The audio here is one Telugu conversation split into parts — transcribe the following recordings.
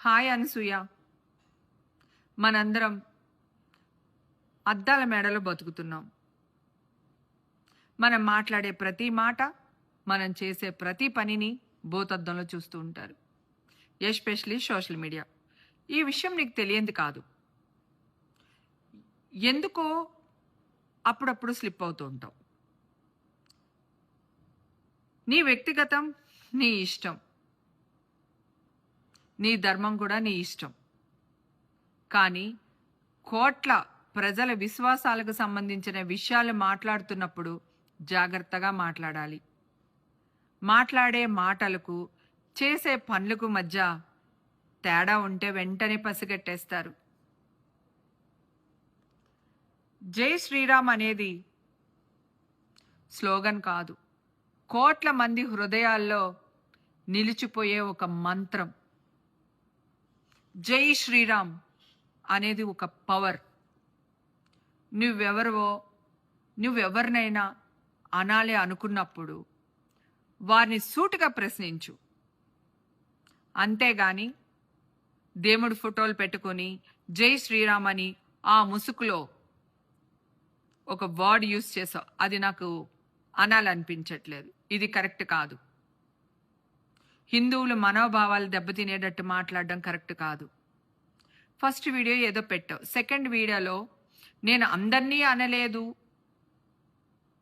హాయ్ అనసూయ. మనందరం అద్దాల మేడలో బతుకుతున్నాం. మనం మాట్లాడే ప్రతి మాట, మనం చేసే ప్రతి పనిని భూతద్దంలో చూస్తూ ఉంటారు. Especially social media. ఈ విషయం నీకు తెలియంది కాదు. ఎందుకో అప్పుడప్పుడు స్లిప్ అవుతూ ఉంటావు. నీ వ్యక్తిగతం నీ ఇష్టం, నీ ధర్మం కూడా నీ ఇష్టం. కానీ కోట్ల ప్రజల విశ్వాసాలకు సంబంధించిన విషయాలు మాట్లాడుతున్నప్పుడు జాగ్రత్తగా మాట్లాడాలి. మాట్లాడే మాటలకు చేసే పనులకు మధ్య తేడా ఉంటే వెంటనే పసిగట్టేస్తారు. జై శ్రీరామ్ అనేది స్లోగన్ కాదు, కోట్ల మంది హృదయాల్లో నిలిచిపోయే ఒక మంత్రం. జై శ్రీరామ్ అనేది ఒక పవర్. నువ్వెవరినైనా అనాలి అనుకున్నప్పుడు వారిని సూటిగా ప్రశ్నించు. అంతేగాని దేవుడి ఫోటోలు పెట్టుకొని జై శ్రీరామ్ అని ఆ ముసుగులో ఒక వర్డ్ యూస్ చేసావు, అది నాకు అనాలనిపించట్లేదు. ఇది కరెక్ట్ కాదు. హిందువులు మనోభావాలు దెబ్బతినేటట్టు మాట్లాడడం కరెక్ట్ కాదు. ఫస్ట్ వీడియో ఏదో పెట్టావు, సెకండ్ వీడియోలో నేను అందరినీ అనలేదు,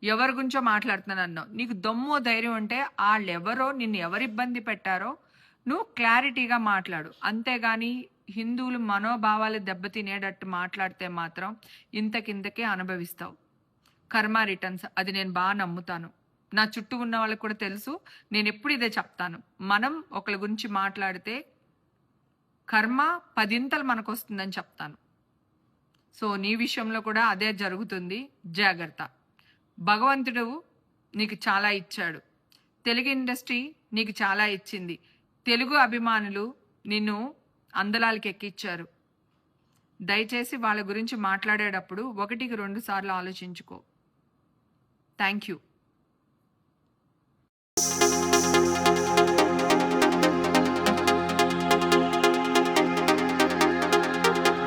ఎవరి గురించో మాట్లాడుతున్నాను అన్నావు. నీకు దమ్ము ధైర్యం ఉంటే వాళ్ళెవరో నిన్ను ఎవరు ఇబ్బంది పెట్టారో నువ్వు క్లారిటీగా మాట్లాడు. అంతేగాని హిందువులు మనోభావాలు దెబ్బతినేటట్టు మాట్లాడితే మాత్రం ఇంతకింతకే అనుభవిస్తావు. కర్మ రిటర్న్స్, అది నేను బాగా నమ్ముతాను. నా చుట్టూ ఉన్న వాళ్ళకి కూడా తెలుసు. నేను ఎప్పుడు ఇదే చెప్తాను, మనం ఒకరి గురించి మాట్లాడితే కర్మ 10 మనకు వస్తుందని చెప్తాను. సో నీ విషయంలో కూడా అదే జరుగుతుంది, జాగ్రత్త. భగవంతుడు నీకు చాలా ఇచ్చాడు, తెలుగు ఇండస్ట్రీ నీకు చాలా ఇచ్చింది, తెలుగు అభిమానులు నిన్ను అందలాలకి ఎక్కిచ్చారు. దయచేసి వాళ్ళ గురించి మాట్లాడేటప్పుడు 1కి 2 సార్లు ఆలోచించుకో. Thank you.